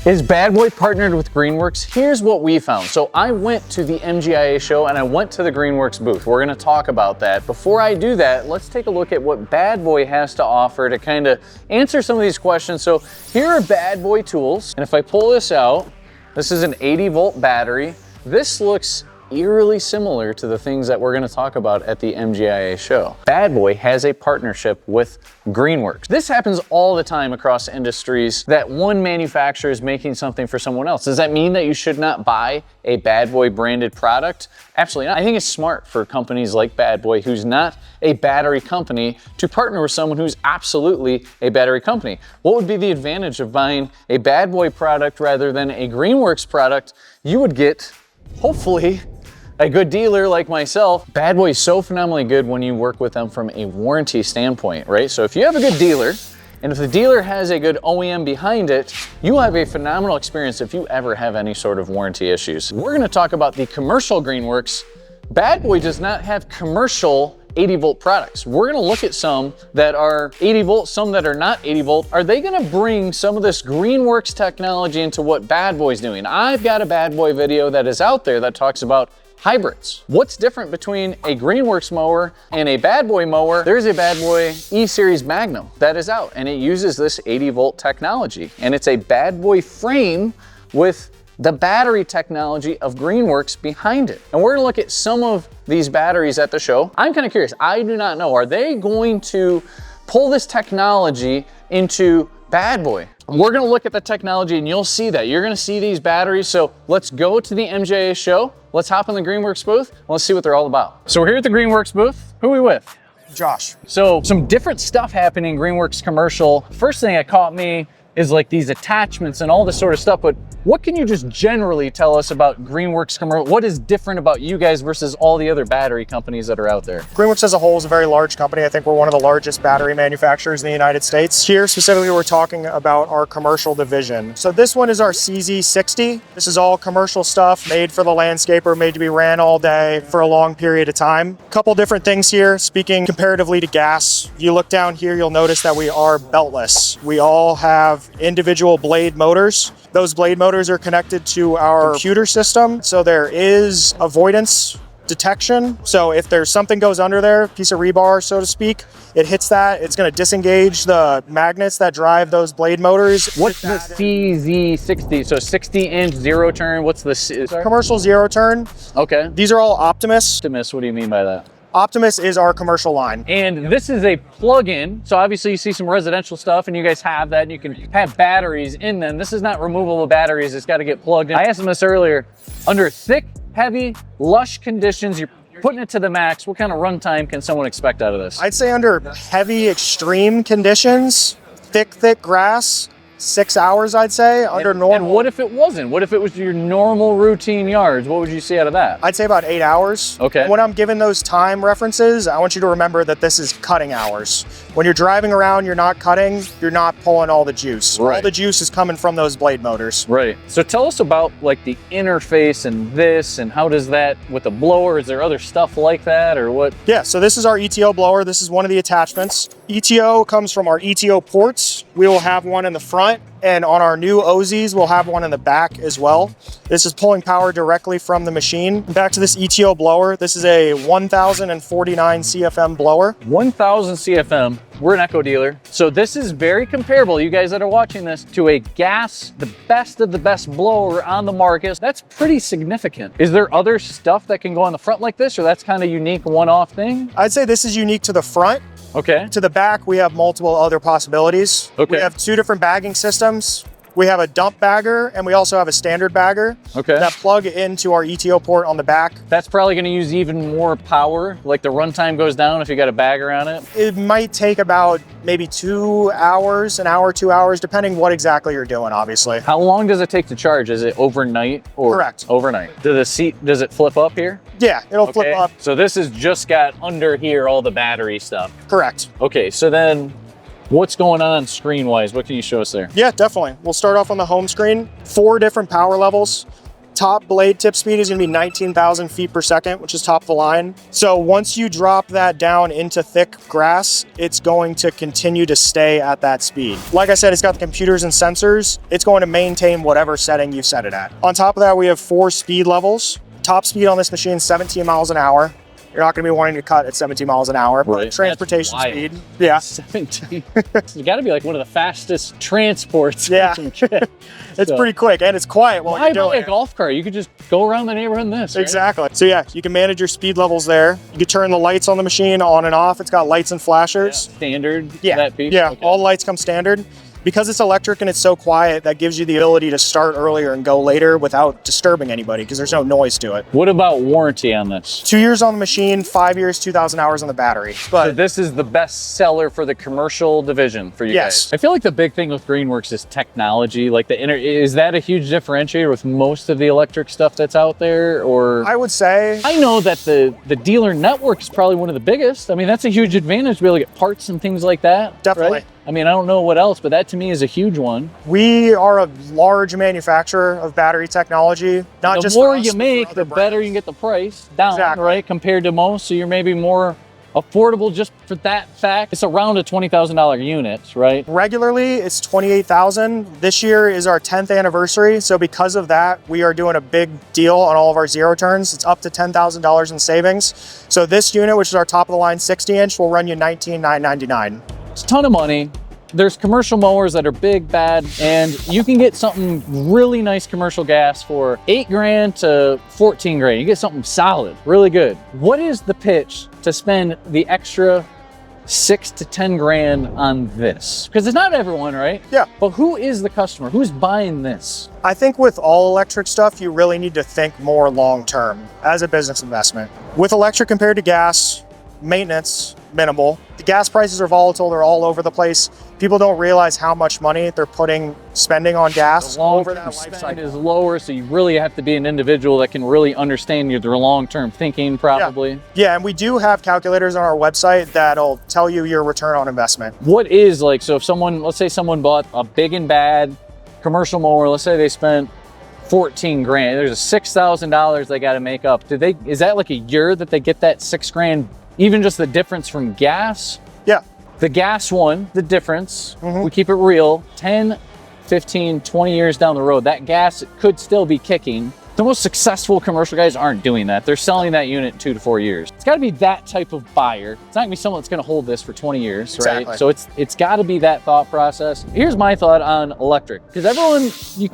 Is Bad Boy partnered with Greenworks? Here's what we found. So I went to the MGIA show and I went to the Greenworks booth. We're gonna talk about that. Before I do that, let's take a look at what Bad Boy has to offer to kind of answer some of these questions. So here are Bad Boy tools. And if I pull this out, this is an 80-volt battery. This looks eerily similar to the things that we're going to talk about at the MGIA show. Bad Boy has a partnership with Greenworks. This happens all the time across industries that one manufacturer is making something for someone else. Does that mean that you should not buy a Bad Boy branded product? Absolutely not. I think it's smart for companies like Bad Boy, who's not a battery company, to partner with someone who's absolutely a battery company. What would be the advantage of buying a Bad Boy product rather than a Greenworks product? You would get, hopefully, a good dealer like myself. Bad Boy is so phenomenally good when you work with them from a warranty standpoint, right? So if you have a good dealer, and if the dealer has a good OEM behind it, you will have a phenomenal experience if you ever have any sort of warranty issues. We're gonna talk about the commercial Greenworks. Bad Boy does not have commercial 80-volt products. We're gonna look at some that are 80 volt, some that are not 80 volt. Are they gonna bring some of this Greenworks technology into what Bad Boy's doing? I've got a Bad Boy video that is out there that talks about hybrids. What's different between a Greenworks mower and a Bad Boy mower? There's a Bad Boy E-Series Magnum that is out, and it uses this 80-volt technology. And it's a Bad Boy frame with the battery technology of Greenworks behind it. And we're gonna look at some of these batteries at the show. I'm kind of curious, I do not know, are they going to pull this technology into Bad Boy? We're gonna look at the technology and you'll see that. You're gonna see these batteries. So let's go to the MJA show. Let's hop in the Greenworks booth and let's see what they're all about. So we're here at the Greenworks booth. Who are we with? Josh. So some different stuff happening in Greenworks commercial. First thing that caught me is like these attachments and all this sort of stuff, but what can you just generally tell us about Greenworks commercial? What is different about you guys versus all the other battery companies that are out there? Greenworks as a whole is a very large company. I think we're one of the largest battery manufacturers in the United States. Here specifically, we're talking about our commercial division. So this one is our CZ60. This is all commercial stuff made for the landscaper, made to be ran all day for a long period of time. A couple different things here. Speaking comparatively to gas, if you look down here, you'll notice that we are beltless. We all have individual blade motors. Those blade motors are connected to our computer system, so there is avoidance detection. So if there's something goes under there, piece of rebar, so to speak, it hits that, it's going to disengage the magnets that drive those blade motors. What's the CZ60? So 60-inch zero turn. What's the commercial zero turn? Okay. These are all Optimus. Optimus, what do you mean by that? Optimus is our commercial line. And this is a plug-in. So obviously you see some residential stuff and you guys have that and you can have batteries in them. This is not removable batteries. It's got to get plugged in. I asked them this earlier. Under thick, heavy, lush conditions, you're putting it to the max. What kind of runtime can someone expect out of this? I'd say under heavy, extreme conditions, thick grass, 6 hours, I'd say, under normal. And what if it wasn't? What if it was your normal routine yards? What would you see out of that? I'd say about 8 hours. Okay. When I'm giving those time references, I want you to remember that this is cutting hours. When you're driving around, you're not cutting, you're not pulling all the juice. Right. All the juice is coming from those blade motors. Right. So tell us about like the interface and this, and how does that with the blower? Is there other stuff like that or what? Yeah, so this is our ETO blower. This is one of the attachments. ETO comes from our ETO ports. We will have one in the front, and on our new OZs, we'll have one in the back as well. This is pulling power directly from the machine. Back to this ETO blower. This is a 1049 CFM blower. 1000 CFM. We're an Echo dealer. So this is very comparable, you guys that are watching this, to a gas, the best of the best blower on the market. That's pretty significant. Is there other stuff that can go on the front like this, or that's kind of unique one-off thing? I'd say this is unique to the front. Okay. To the back, we have multiple other possibilities. Okay. We have two different bagging systems. We have a dump bagger and we also have a standard bagger that plug into our ETO port on the back. That's probably going to use even more power, like the runtime goes down if you got a bagger on it. It might take about maybe 2 hours, an hour, 2 hours, depending what exactly you're doing, obviously. How long does it take to charge? Is it overnight or? Correct. Overnight. Does it flip up here? Yeah, it'll flip up. So this has just got under here all the battery stuff. Correct. Okay, so then what's going on screen-wise? What can you show us there? Yeah, definitely. We'll start off on the home screen. 4 different power levels. top blade tip speed is going to be 19,000 feet per second, which is top of the line. So once you drop that down into thick grass, it's going to continue to stay at that speed. Like I said, it's got the computers and sensors. It's going to maintain whatever setting you set it at. On top of that, we have 4 speed levels. Top speed on this machine, 17 miles an hour. You're not going to be wanting to cut at 17 miles an hour. Right. Transportation speed. Yeah. 17. It's got to be like one of the fastest transports. Yeah. You can get. It's So, pretty quick and it's quiet while why you're doing buy a it. golf cart? You could just go around the neighborhood in this. Right? Exactly. So yeah, you can manage your speed levels there. You can turn the lights on the machine on and off. It's got lights and flashers. Standard. Yeah. That piece? Yeah. Okay. All the lights come standard. Because it's electric and it's so quiet, that gives you the ability to start earlier and go later without disturbing anybody because there's no noise to it. What about warranty on this? 2 years on the machine, 5 years, 2,000 hours on the battery. So But this is the best seller for the commercial division for you Yes. guys. I feel like the big thing with Greenworks is technology. Like is that a huge differentiator with most of the electric stuff that's out there? Or I would say, I know that the dealer network is probably one of the biggest. I mean, that's a huge advantage to be able to get parts and things like that. Definitely. Right? I mean, I don't know what else, but that to me is a huge one. we are a large manufacturer of battery technology. Not The just more for us, you but for make, other the better brands. you can get the price down, Exactly. right? Compared to most, so you're maybe more affordable just for that fact. It's around a $20,000 unit, right? Regularly, it's 28,000. This year is our 10th anniversary, so because of that, we are doing a big deal on all of our zero turns. It's up to $10,000 in savings. So this unit, which is our top of the line 60-inch, will run you $19,999. It's a ton of money. There's commercial mowers that are big, bad, and you can get something really nice commercial gas for 8 grand to 14 grand. You get something solid, really good. What is the pitch to spend the extra 6 to 10 grand on this? Because it's not everyone, right? Yeah. But who is the customer? Who's buying this? I think with all electric stuff, you really need to think more long-term as a business investment. With electric compared to gas, maintenance, minimal. The gas prices are volatile, they're all over the place. People don't realize how much money they're spending on gas over that life Spend cycle. is lower, so you really have to be an individual that can really understand your long-term thinking, probably. Yeah, and we do have calculators on our website that'll tell you your return on investment. What is like, so if someone, let's say someone bought a big and bad commercial mower, let's say they spent 14 grand, there's a $6,000 they got to make up. Is that like a year that they get that 6 grand, even just the difference from gas? Yeah, The gas one, the difference, we keep it real, 10, 15, 20 years down the road, that gas could still be kicking. The most successful commercial guys aren't doing that. They're selling that unit in 2 to 4 years. It's got to be that type of buyer. It's not gonna be someone that's gonna hold this for 20 years, right? Exactly. So it's got to be that thought process. Here's my thought on electric, because everyone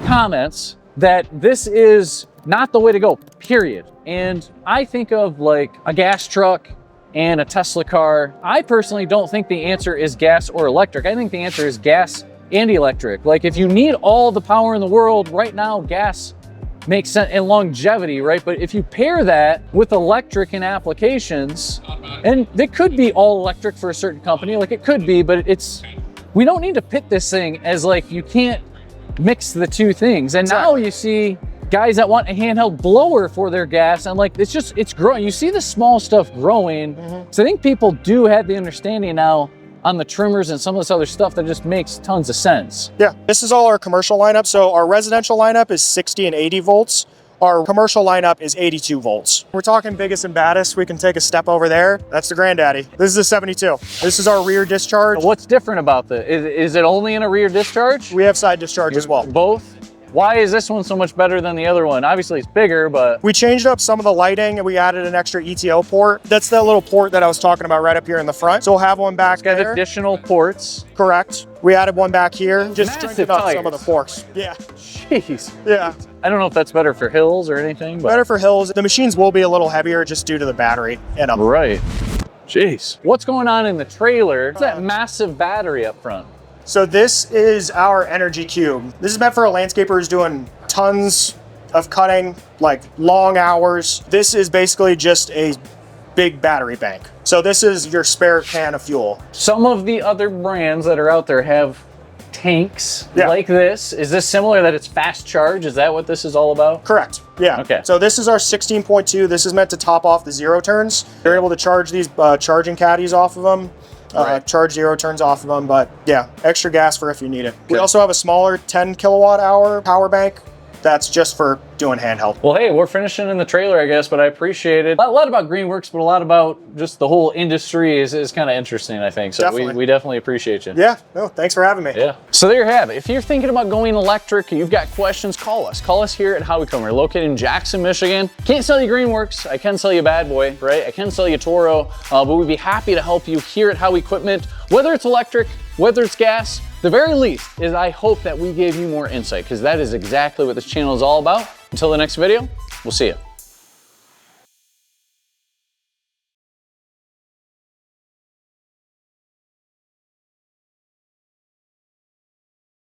comments that this is not the way to go, period. And I think of like a gas truck and a Tesla car. I personally don't think the answer is gas or electric. I think the answer is gas and electric. Like if you need all the power in the world right now, gas makes sense, and longevity, right? But if you pair that with electric and applications, and it could be all electric for a certain company, like it could be, but we don't need to pit this thing as like you can't mix the two things. And now you see guys that want a handheld blower for their gas, and like it's growing. You see the small stuff growing. So I think people do have the understanding now on the trimmers and some of this other stuff that just makes tons of sense. yeah. This is all our commercial lineup. So our residential lineup is 60 and 80 volts. Our commercial lineup is 82 volts. We're talking biggest and baddest. We can take a step over there. That's the granddaddy. This is a 72. This is our rear discharge. What's different about is it only in a rear discharge? We have side discharge as well. Both? Why is this one so much better than the other one? Obviously it's bigger, but We changed up some of the lighting and we added an extra ETO port. That's that little port that I was talking about right up here in the front. So we'll have one back it's got there. additional ports. Correct. We added one back here. Just Massive strengthened up some of tires. the forks. Yeah. Jeez. Yeah. I don't know if that's better for hills or anything, but Better for hills. The machines will be a little heavier just due to the battery in them. right. Jeez. What's going on in the trailer? What's that massive battery up front? So this is our energy cube. This is meant for a landscaper who's doing tons of cutting, like long hours. This is basically just a big battery bank. So this is your spare can of fuel. Some of the other brands that are out there have tanks Yeah. like this. Is this similar that it's fast charge? Is that what this is all about? Correct. Yeah. Okay. So this is our 16.2. This is meant to top off the zero turns. You're able to charge these charging caddies off of them. Right. Charge zero turns off of them, but yeah, extra gas for if you need it. We also have a smaller 10 kilowatt hour power bank that's just for doing handheld. Well, hey, we're finishing in the trailer, I guess, but I appreciate it. A lot about Greenworks, but a lot about just the whole industry is kind of interesting, I think. So Definitely. we definitely appreciate you. Yeah, no, thanks for having me. Yeah. So there you have it. If you're thinking about going electric, you've got questions, call us. Call us here at How We Come. We're located in Jackson, Michigan. Can't sell you Greenworks. I can sell you Bad Boy, right? I can sell you Toro, but we'd be happy to help you here at How Equipment, whether it's electric, whether it's gas. The very least is I hope that we gave you more insight, because that is exactly what this channel is all about. Until the next video, we'll see you.